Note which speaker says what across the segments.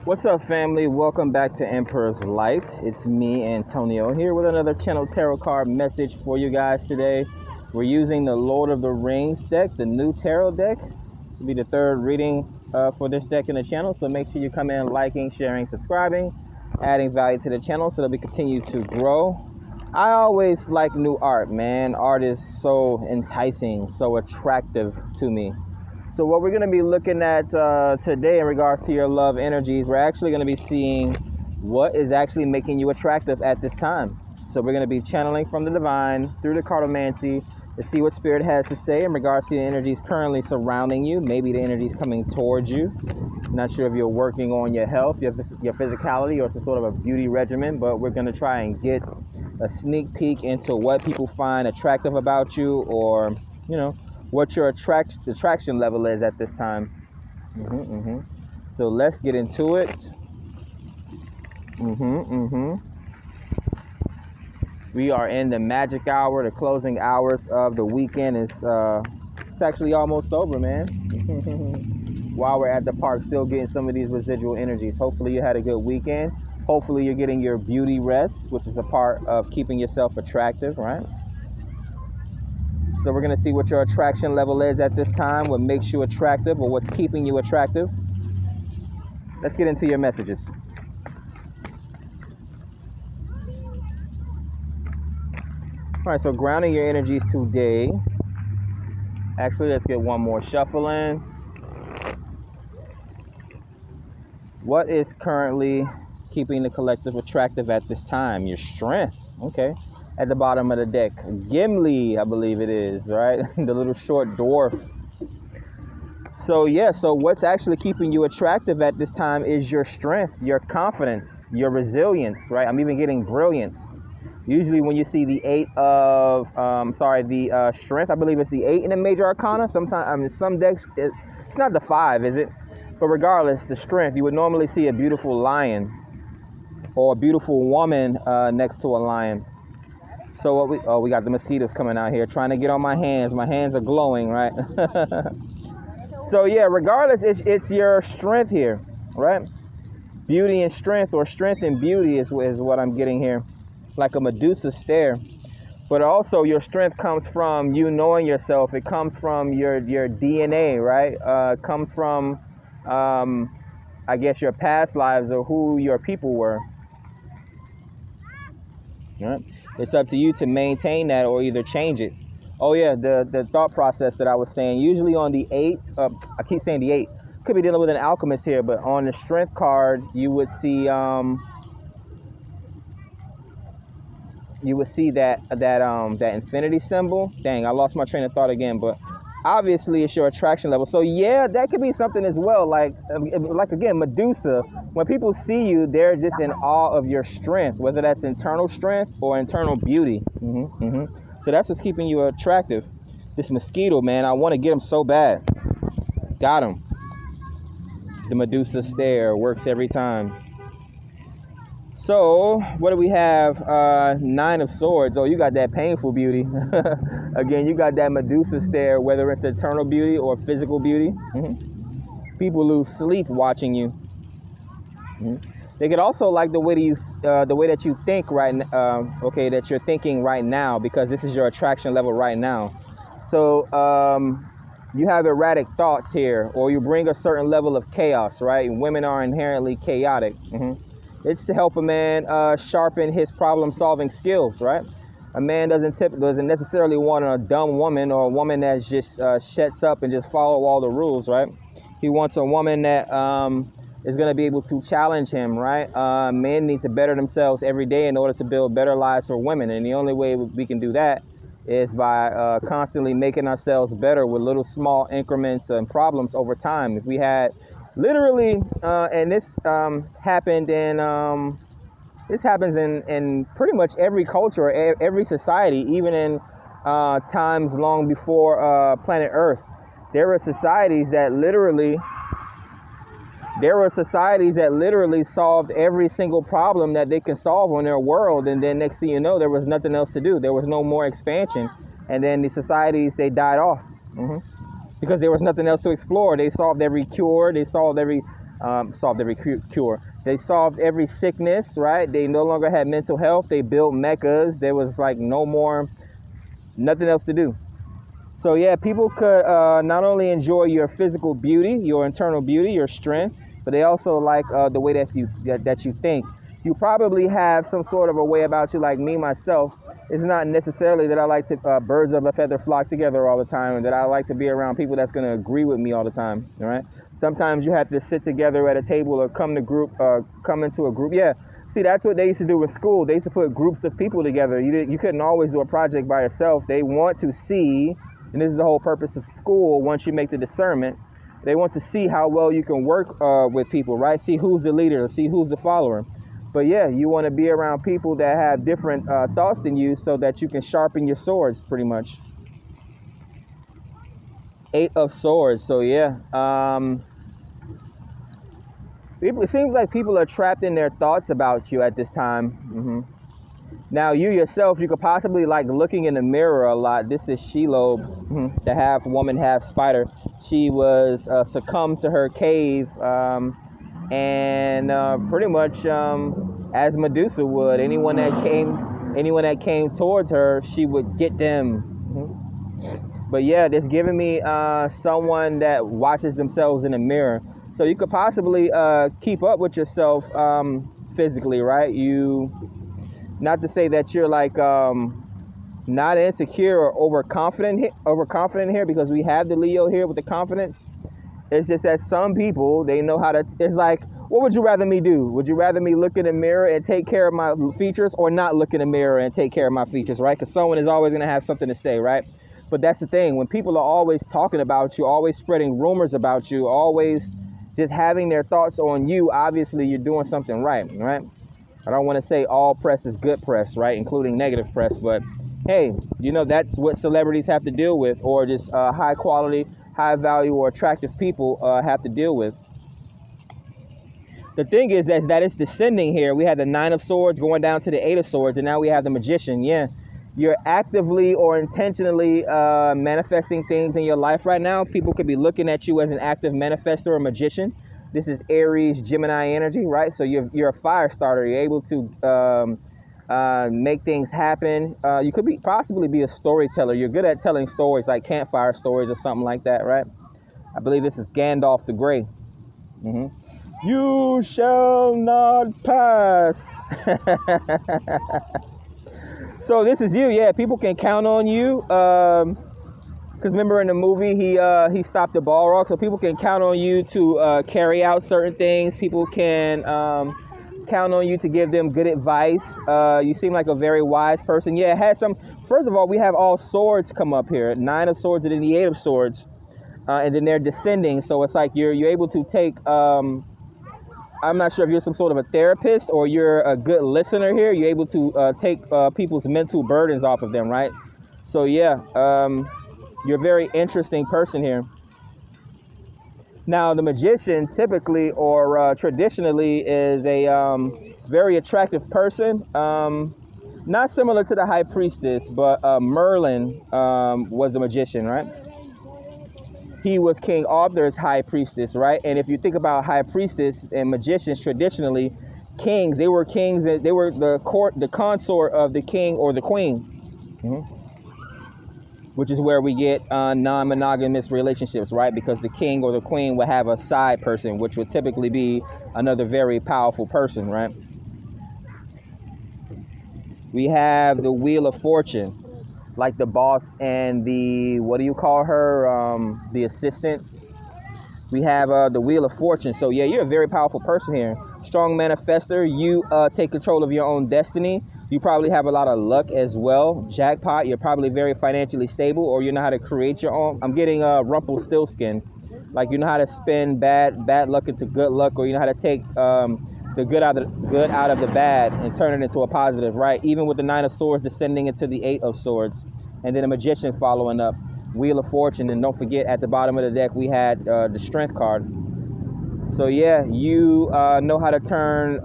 Speaker 1: What's up, family? Welcome back to Emperor's Light. It's me, Antonio, here with another channel tarot card message for you guys today. We're using the Lord of the Rings deck, the new tarot deck. It'll be the third reading for this deck in the channel, so make sure you come in liking, sharing, subscribing, adding value to the channel so that we continue to grow. I always like new art, man. Art is so enticing, so attractive to me. So what we're going to be looking at today in regards to your love energies, we're actually going to be seeing what is actually making you attractive at this time. So we're going to be channeling from the divine through the cartomancy to see what spirit has to say in regards to the energies currently surrounding you. Maybe the energies coming towards you. Not sure if you're working on your health, your physicality, or some sort of a beauty regimen, but we're going to try and get a sneak peek into what people find attractive about you, or, you know, what your attraction level is at this time. So let's get into it. We are in the magic hour, the closing hours of the weekend. It's actually almost over, man. While we're at the park, still getting some of these residual energies. Hopefully you had a good weekend. Hopefully you're getting your beauty rest, which is a part of keeping yourself attractive, right? So we're going to see what your attraction level is at this time, what makes you attractive or what's keeping you attractive. Let's get into your messages. All right, so grounding your energies today. Actually, let's get one more shuffle in. What is currently keeping the collective attractive at this time? Your strength. Okay. At the bottom of the deck, Gimli, I believe it is, right? The little short dwarf. So yeah, so what's actually keeping you attractive at this time is your strength, your confidence, your resilience, right? I'm even getting brilliance. Usually when you see the strength, I believe it's the 8 in the major arcana. Sometimes, I mean, some decks, it's not the 5, is it? But regardless, the strength, you would normally see a beautiful lion or a beautiful woman next to a lion. So what we got the mosquitoes coming out here trying to get on my hands. My hands are glowing, right? So yeah, regardless, it's your strength here, right? Beauty and strength, or strength and beauty is what I'm getting here. Like a Medusa stare. But also your strength comes from you knowing yourself. It comes from your DNA, right? It comes from, I guess, your past lives or who your people were. Right? It's up to you to maintain that or either change it. Oh yeah, the thought process that I was saying. Usually on the 8, I keep saying the 8. Could be dealing with an alchemist here, but on the strength card, you would see that infinity symbol. Dang, I lost my train of thought again, but obviously it's your attraction level. So yeah, that could be something as well. Like again, Medusa, when people see you, they're just in awe of your strength, whether that's internal strength or internal beauty. So that's what's keeping you attractive. This mosquito, man, I want to get him so bad. Got him. The Medusa stare works every time. So what do we have? 9 of Swords. Oh, you got that painful beauty. Again, you got that Medusa stare, whether it's eternal beauty or physical beauty. People lose sleep watching you. They could also like the way that you think right now. Okay, that you're thinking right now, because this is your attraction level right now. So you have erratic thoughts here, or you bring a certain level of chaos, right? Women are inherently chaotic. It's to help a man sharpen his problem-solving skills, right? A man doesn't necessarily want a dumb woman or a woman that just shuts up and just follow all the rules, right? He wants a woman that is going to be able to challenge him, right? Men need to better themselves every day in order to build better lives for women, and the only way we can do that is by constantly making ourselves better with little small increments and problems over time. If we had literally, and this happens in pretty much every culture, every society, even in times long before planet Earth. There were societies that literally solved every single problem that they can solve on their world, and then next thing you know, there was nothing else to do. There was no more expansion, and then the societies, they died off. Because there was nothing else to explore. They solved every cure. They solved every solved every cure. They solved every sickness, right? They no longer had mental health. They built mechas. There was like no more, nothing else to do. So yeah, people could not only enjoy your physical beauty, your internal beauty, your strength, but they also like the way that you think. You probably have some sort of a way about you, like me myself. It's not necessarily that I like to birds of a feather flock together all the time, and that I like to be around people that's going to agree with me all the time. All right. Sometimes you have to sit together at a table or come into a group. Yeah. See, that's what they used to do with school. They used to put groups of people together. You couldn't always do a project by yourself. They want to see. And this is the whole purpose of school. Once you make the discernment, they want to see how well you can work with people, right? See who's the leader, see who's the follower. But yeah, you want to be around people that have different thoughts than you so that you can sharpen your swords, pretty much. 8 of Swords. So yeah, it seems like people are trapped in their thoughts about you at this time. Now, you yourself, you could possibly like looking in the mirror a lot. This is Shelob, the half woman, half spider. She was succumbed to her cave, and pretty much as Medusa would. Anyone that came towards her, she would get them. But yeah, it's giving me someone that watches themselves in the mirror. So you could possibly keep up with yourself physically, right? Not to say that you're like not insecure or overconfident here, because we have the Leo here with the confidence. It's just that some people, they know how to, it's like, what would you rather me do? Would you rather me look in the mirror and take care of my features, or not look in the mirror and take care of my features, right? Because someone is always going to have something to say, right? But that's the thing. When people are always talking about you, always spreading rumors about you, always just having their thoughts on you, obviously you're doing something right? I don't want to say all press is good press, right? Including negative press, but hey, that's what celebrities have to deal with, or just high quality, high value, or attractive people have to deal with. The thing is that it's descending here. We had the 9 of Swords going down to the 8 of Swords, and now we have the Magician. Yeah, you're actively or intentionally manifesting things in your life right now. People could be looking at you as an active manifestor or magician. This is Aries, Gemini energy, right? So you're a fire starter. You're able to make things happen. You could possibly be a storyteller. You're good at telling stories, like campfire stories or something like that, right? I believe this is Gandalf the Grey. You shall not pass. So this is you. Yeah, people can count on you. Because remember in the movie, he stopped the Balrog, so people can count on you to carry out certain things. People can count on you to give them good advice. You seem like a very wise person. Yeah, it has some. First of all, we have all swords come up here, 9 of Swords and then the 8 of Swords, and then they're descending. So it's like you're able to take. I'm not sure if you're some sort of a therapist or you're a good listener here. You're able to take people's mental burdens off of them, right? So yeah. You're a very interesting person here. Now, the Magician typically or traditionally is a very attractive person. Not similar to the High Priestess, but Merlin was the Magician, right? He was King Arthur's High Priestess, right? And if you think about High Priestess and magicians traditionally, kings, they were kings, they were the consort of the king or the queen. Which is where we get non-monogamous relationships, right? Because the king or the queen would have a side person, which would typically be another very powerful person, right? We have the Wheel of Fortune, like the boss and the, what do you call her? The assistant. We have the Wheel of Fortune. So yeah, you're a very powerful person here. Strong manifester. You take control of your own destiny. You probably have a lot of luck as well. Jackpot. You're probably very financially stable, or you know how to create your own. I'm getting Rumpelstiltskin. Like you know how to spin bad luck into good luck, or you know how to take the good out of the bad and turn it into a positive, right? Even with the 9 of Swords descending into the 8 of Swords, and then a Magician following up. Wheel of Fortune, and don't forget at the bottom of the deck we had the Strength card. So yeah, you know how to turn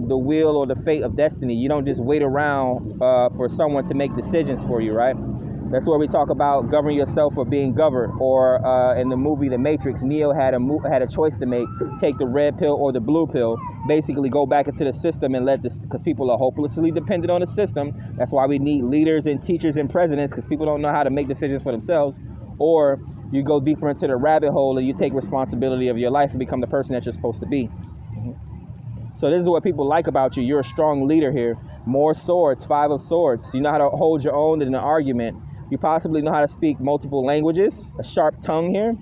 Speaker 1: the wheel or the fate of destiny. You don't just wait around for someone to make decisions for you, right? That's where we talk about govern yourself or being governed. Or in the movie The Matrix, Neo had a choice to make: take the red pill or the blue pill. Basically, go back into the system and let this, because people are hopelessly dependent on the system. That's why we need leaders and teachers and presidents, because people don't know how to make decisions for themselves. Or you go deeper into the rabbit hole and you take responsibility of your life and become the person that you're supposed to be. So this is what people like about you. You're a strong leader here. More swords, 5 of swords. You know how to hold your own in an argument. You possibly know how to speak multiple languages, a sharp tongue here.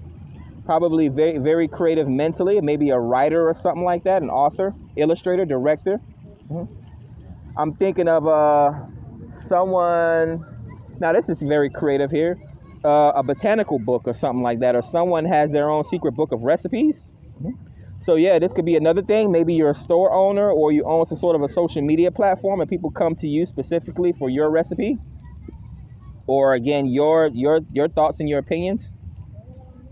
Speaker 1: Probably very, very creative mentally, maybe a writer or something like that, an author, illustrator, director. I'm thinking of someone, now this is very creative here, a botanical book or something like that, or someone has their own secret book of recipes. So yeah, this could be another thing. Maybe you're a store owner, or you own some sort of a social media platform and people come to you specifically for your recipe. Or again, your thoughts and your opinions.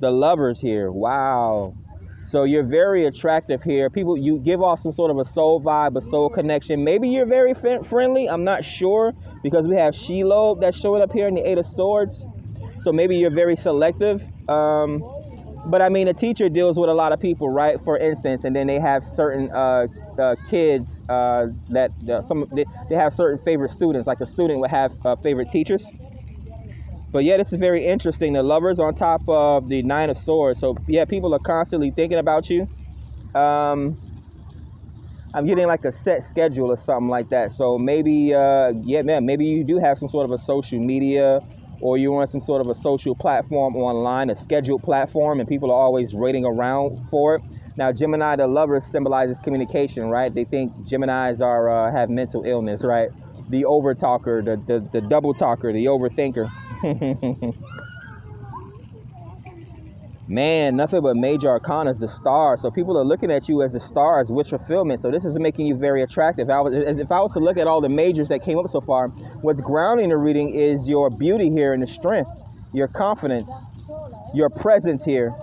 Speaker 1: The Lovers here, wow. So you're very attractive here. People, you give off some sort of a soul vibe, a soul connection. Maybe you're very friendly, I'm not sure, because we have Shelob that's showing up here in the 8 of Swords. So maybe you're very selective. But I mean, a teacher deals with a lot of people, right? For instance, and then they have certain kids that they have certain favorite students, like a student would have favorite teachers. But yeah, this is very interesting. The Lovers on top of the 9 of Swords. So yeah, people are constantly thinking about you. I'm getting like a set schedule or something like that. So maybe, yeah, man, maybe you do have some sort of a social media, or you're on some sort of a social platform online, a scheduled platform, and people are always waiting around for it. Now, Gemini, the Lovers, symbolizes communication, right? They think Geminis are have mental illness, right? The over talker, the double talker, the overthinker. Man, nothing but major arcana is the star. So people are looking at you as the stars, wish fulfillment. So this is making you very attractive. If I was to look at all the majors that came up so far, what's grounding the reading is your beauty here and the strength, your confidence, your presence here.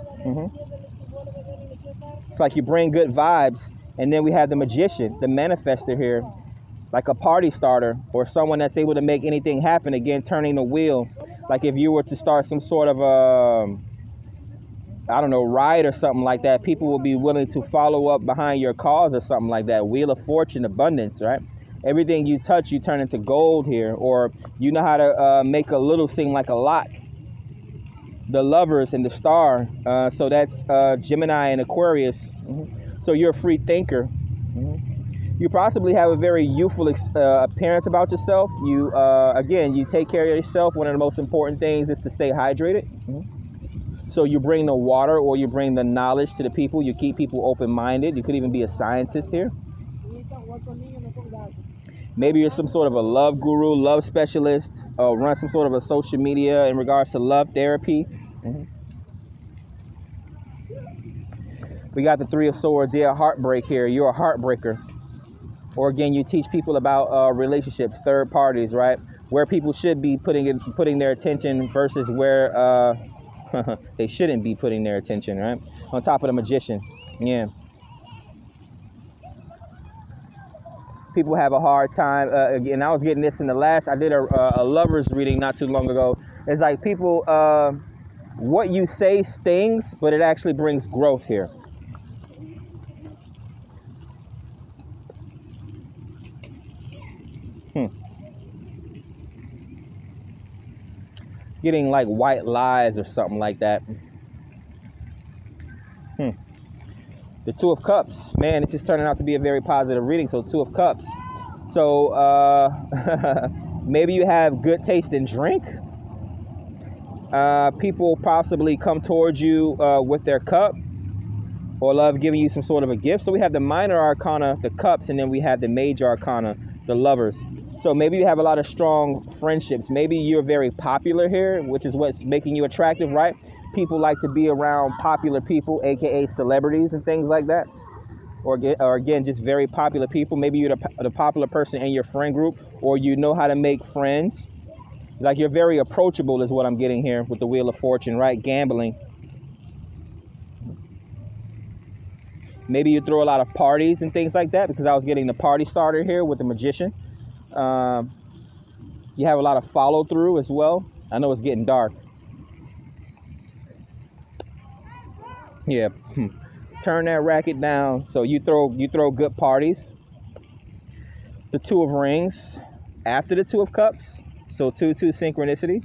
Speaker 1: It's like you bring good vibes. And then we have the Magician, the manifester here, like a party starter or someone that's able to make anything happen. Again, turning the wheel. Like if you were to start some sort of I don't know, ride or something like that, people will be willing to follow up behind your cause or something like that. Wheel of Fortune, abundance, right? Everything you touch, you turn into gold here. Or you know how to make a little seem like a lot. The Lovers and the Star. So that's Gemini and Aquarius. So you're a free thinker. You possibly have a very youthful appearance about yourself. You, again, you take care of yourself. One of the most important things is to stay hydrated. So you bring the water, or you bring the knowledge to the people. You keep people open-minded. You could even be a scientist here. Maybe you're some sort of a love guru, love specialist, or run some sort of a social media in regards to love therapy. We got the 3 of Swords, yeah, heartbreak here. You're a heartbreaker. Or again, you teach people about relationships, third parties, right? Where people should be putting their attention versus where they shouldn't be putting their attention, right? On top of the Magician, yeah. People have a hard time, and I was getting this in the last, I did a Lovers reading not too long ago. It's like people, what you say stings, but it actually brings growth here. Getting like white lies or something like that. The 2 of Cups, man, this is turning out to be a very positive reading. So 2 of Cups. So maybe you have good taste in drink. People possibly come towards you with their cup, or love giving you some sort of a gift. So we have the minor arcana, the Cups, and then we have the major arcana, the Lovers. So maybe you have a lot of strong friendships. Maybe you're very popular here, which is what's making you attractive, right? People like to be around popular people, aka celebrities and things like that. Or again, just very popular people. Maybe you're the popular person in your friend group, or you know how to make friends. Like you're very approachable is what I'm getting here with the Wheel of Fortune, right? Gambling. Maybe you throw a lot of parties and things like that, because I was getting the party starter here with the Magician. You have a lot of follow through as well. I know it's getting dark. Yeah. Turn that racket down. So you throw good parties. The Two of Rings after the Two of Cups. So 2-2 synchronicity.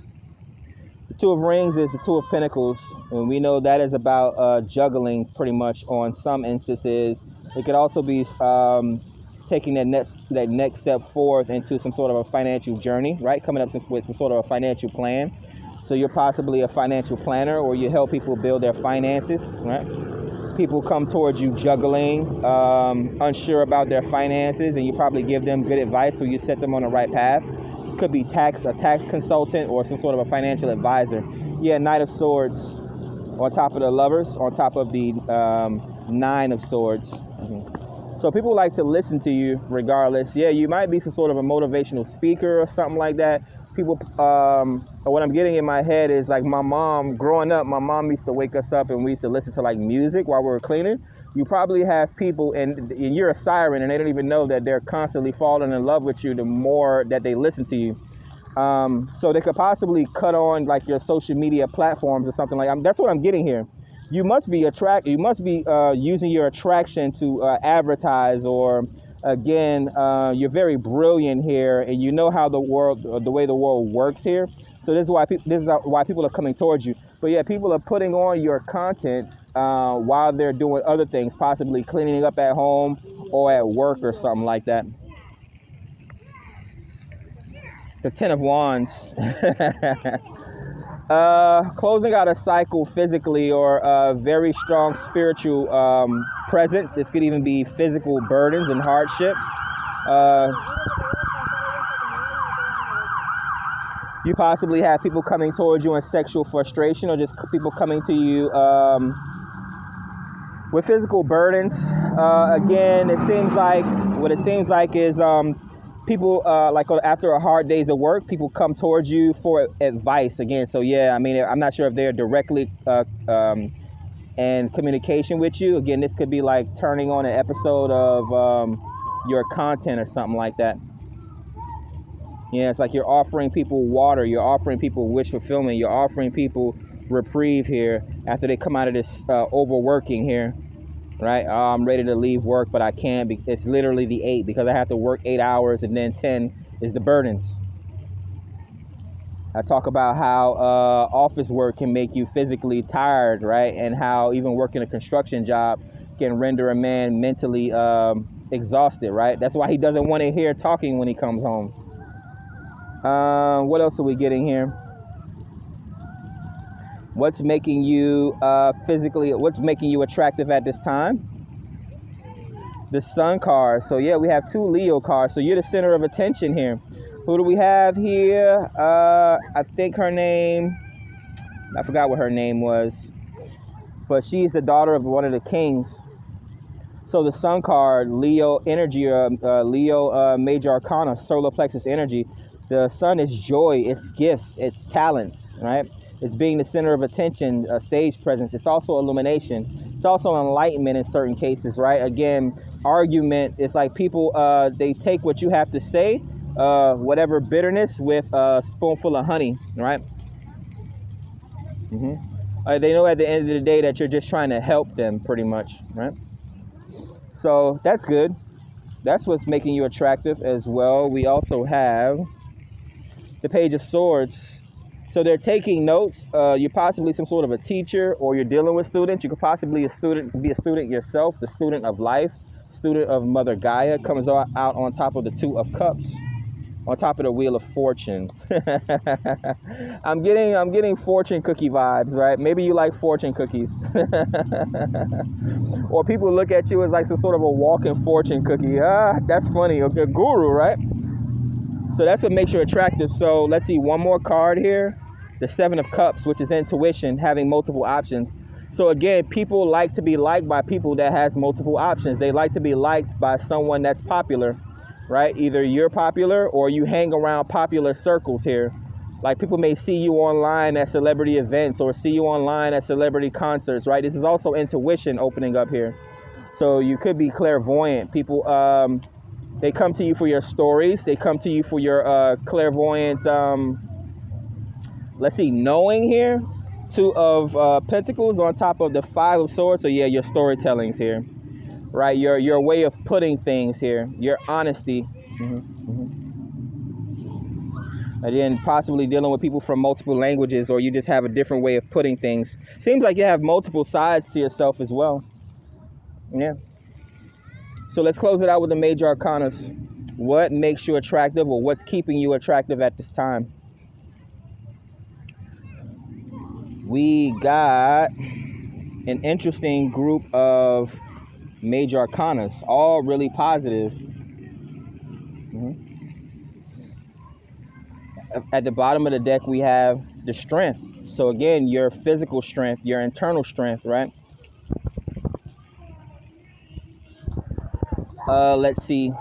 Speaker 1: The Two of Rings is the Two of Pentacles, and we know that is about juggling pretty much on some instances. It could also be taking that next step forth into some sort of a financial journey, right? Coming up with some sort of a financial plan. So you're possibly a financial planner, or you help people build their finances, right? People come towards you juggling, unsure about their finances, and you probably give them good advice, so you set them on the right path. This could be a tax consultant or some sort of a financial advisor. Yeah, Knight of Swords on top of the Lovers, on top of the Nine of Swords. So people like to listen to you regardless. Yeah, you might be some sort of a motivational speaker or something like that. People, what I'm getting in my head is like my mom, growing up, my mom used to wake us up and we used to listen to like music while we were cleaning. You probably have people, and you're a siren, and they don't even know that they're constantly falling in love with you the more that they listen to you. So they could possibly cut on like your social media platforms or something like that. That's what I'm getting here. You must be using your attraction to advertise, or again, you're very brilliant here, and you know how the way the world works here. So this is why people are coming towards you. But yeah, people are putting on your content while they're doing other things, possibly cleaning up at home or at work or something like that. The Ten of Wands. Closing out a cycle physically, or a very strong spiritual presence. This could even be physical burdens and hardship. You possibly have people coming towards you in sexual frustration, or just people coming to you with physical burdens. Again, it seems like is people like after a hard days of work, people come towards you for advice again. So yeah, I mean, I'm not sure if they're directly in communication with you. Again, this could be like turning on an episode of your content or something like that. Yeah, it's like you're offering people water, you're offering people wish fulfillment, you're offering people reprieve here after they come out of this overworking here. Right, I'm ready to leave work, but I can't. It's literally the 8 because I have to work 8 hours, and then 10 is the burdens. I talk about how office work can make you physically tired, right, and how even working a construction job can render a man mentally exhausted, right? That's why he doesn't want to hear talking when he comes home. What else are we getting here? What's making you what's making you attractive at this time? The Sun card. So yeah, we have 2 Leo cards. So you're the center of attention here. Who do we have here? I think her name, I forgot what her name was, but she's the daughter of one of the kings. So the Sun card, Leo energy, Leo major arcana, solar plexus energy. The Sun is joy, it's gifts, it's talents, right? It's being the center of attention, stage presence. It's also illumination. It's also enlightenment in certain cases, right? Again, argument. It's like people, they take what you have to say, whatever bitterness, with a spoonful of honey, right? They know at the end of the day that you're just trying to help them, pretty much, right? So that's good. That's what's making you attractive as well. We also have the Page of Swords. So they're taking notes. You're possibly some sort of a teacher, or you're dealing with students. You could possibly be a student yourself, the student of life, student of Mother Gaia. Comes out on top of the 2 of Cups, on top of the Wheel of Fortune. I'm getting fortune cookie vibes, right? Maybe you like fortune cookies. Or people look at you as like some sort of a walking fortune cookie. That's funny. A guru, right? So that's what makes you attractive. So let's see, one more card here. The 7 of Cups, which is intuition, having multiple options. So again, people like to be liked by people that has multiple options. They like to be liked by someone that's popular, right? Either you're popular or you hang around popular circles here. Like people may see you online at celebrity events, or see you online at celebrity concerts, right? This is also intuition opening up here. So you could be clairvoyant. People, they come to you for your stories. They come to you for your clairvoyant let's see, knowing here. Two of Pentacles on top of the Five of Swords. So yeah, your storytelling's here, right? Your way of putting things here, your honesty. Again, possibly dealing with people from multiple languages, or you just have a different way of putting things. Seems like you have multiple sides to yourself as well. Yeah. So let's close it out with the major arcanas. What makes you attractive, or what's keeping you attractive at this time? We got an interesting group of major arcanas, all really positive. At the bottom of the deck, we have the strength. So again, your physical strength, your internal strength, right? Let's see.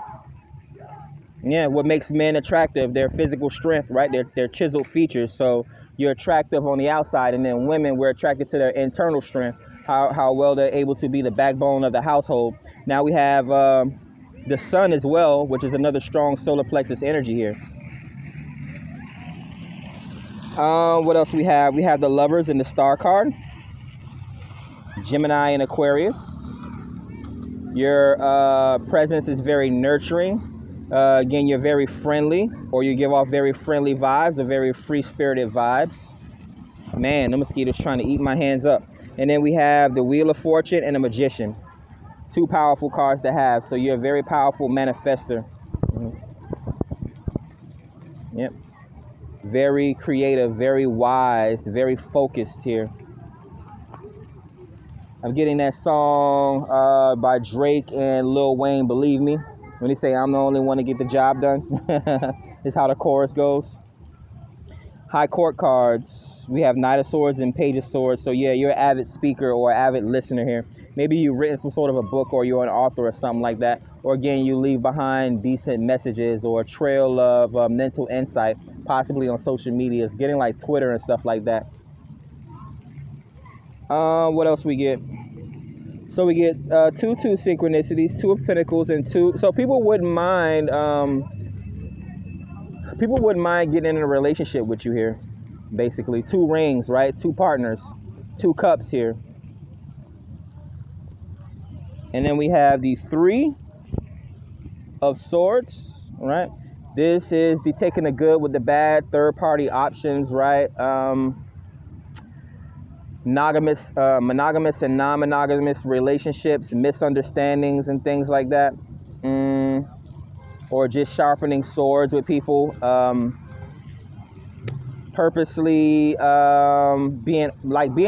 Speaker 1: Yeah, what makes men attractive? Their physical strength, right? Their chiseled features. So you're attractive on the outside, and then women, we're attracted to their internal strength, how well they're able to be the backbone of the household. Now we have the sun as well, which is another strong solar plexus energy here. What else we have? We have the Lovers and the Star card. Gemini and Aquarius. Your presence is very nurturing. Again, you're very friendly, or you give off very friendly vibes, or very free-spirited vibes. Man, the mosquito's trying to eat my hands up. And then we have the Wheel of Fortune and the Magician. Two powerful cards to have. So you're a very powerful manifester. Yep. Very creative, very wise, very focused here. I'm getting that song by Drake and Lil Wayne, Believe Me. When they say, I'm the only one to get the job done. Is how the chorus goes. High Court cards. We have Knight of Swords and Page of Swords. So yeah, you're an avid speaker or avid listener here. Maybe you've written some sort of a book, or you're an author or something like that. Or again, you leave behind decent messages or a trail of mental insight, possibly on social media. It's getting like Twitter and stuff like that. What else we get? So we get two synchronicities, Two of Pentacles, and two. So people wouldn't mind getting in a relationship with you here. Basically, two rings, right? Two partners, two cups here. And then we have the Three of Swords, right? This is the taking the good with the bad, third-party options, right? Monogamous and non-monogamous relationships, misunderstandings and things like that, or just sharpening swords with people, purposely being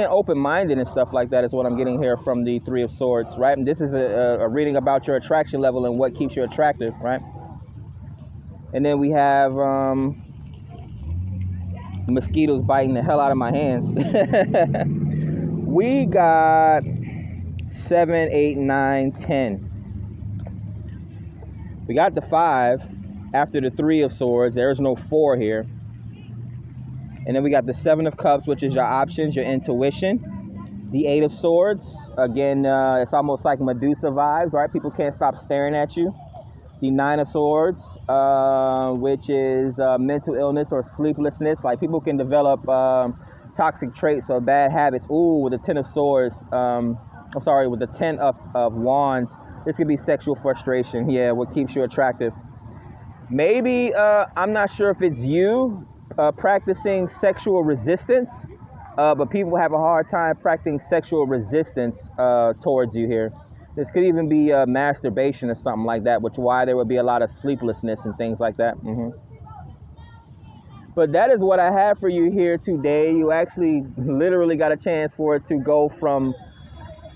Speaker 1: open-minded and stuff like that is what I'm getting here from the Three of Swords, right? And this is a reading about your attraction level and what keeps you attractive, right? And then we have mosquitoes biting the hell out of my hands. We got 7, 8, 9, 10. We got the 5 after the Three of Swords. There's no 4 here. And then we got the 7 of Cups, which is your options, your intuition. The 8 of Swords. Again, it's almost like Medusa vibes, right? People can't stop staring at you. The 9 of Swords, which is mental illness or sleeplessness. Like people can develop toxic traits or bad habits. Ooh, with the 10 of Swords, with the 10 of Wands, this could be sexual frustration. Yeah, what keeps you attractive. Maybe, I'm not sure if it's you practicing sexual resistance, but people have a hard time practicing sexual resistance towards you here. This could even be masturbation or something like that, which why there would be a lot of sleeplessness and things like that. But that is what I have for you here today. You actually literally got a chance for it to go from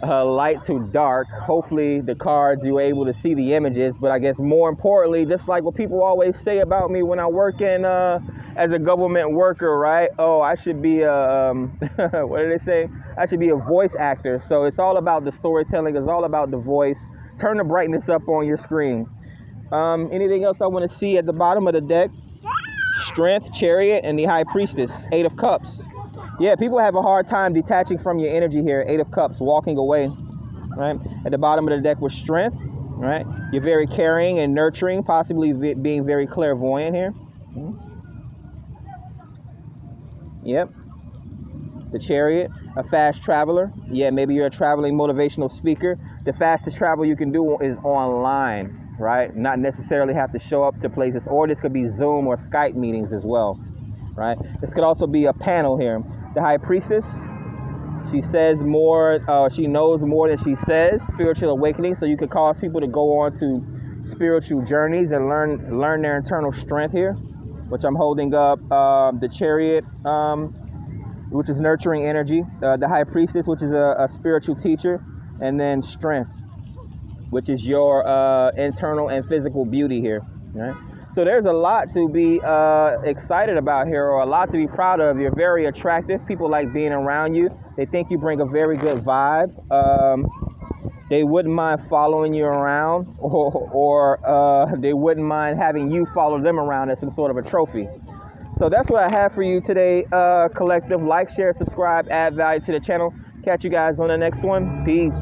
Speaker 1: light to dark. Hopefully the cards, you were able to see the images, but I guess more importantly, just like what people always say about me when I work in as a government worker, right? Oh, I should be a what do they say? I should be a voice actor. So it's all about the storytelling. It's all about the voice. Turn the brightness up on your screen. Anything else I want to see at the bottom of the deck? Strength, Chariot, and the High Priestess, 8 of Cups. Yeah, people have a hard time detaching from your energy here. 8 of Cups, walking away, right? At the bottom of the deck was Strength, right? You're very caring and nurturing, possibly being very clairvoyant here. Yep. The Chariot, a fast traveler. Yeah, maybe you're a traveling motivational speaker. The fastest travel you can do is online, right? Not necessarily have to show up to places, or this could be Zoom or Skype meetings as well, right? This could also be a panel here. The High Priestess, she says more, she knows more than she says, spiritual awakening. So you could cause people to go on to spiritual journeys and learn their internal strength here, which I'm holding up. The Chariot, which is nurturing energy, the High Priestess, which is a spiritual teacher, and then strength, which is your internal and physical beauty here, right? So there's a lot to be excited about here, or a lot to be proud of. You're very attractive. People like being around you. They think you bring a very good vibe. They wouldn't mind following you around, or they wouldn't mind having you follow them around as some sort of a trophy. So that's what I have for you today, collective. Like, share, subscribe, add value to the channel. Catch you guys on the next one. Peace.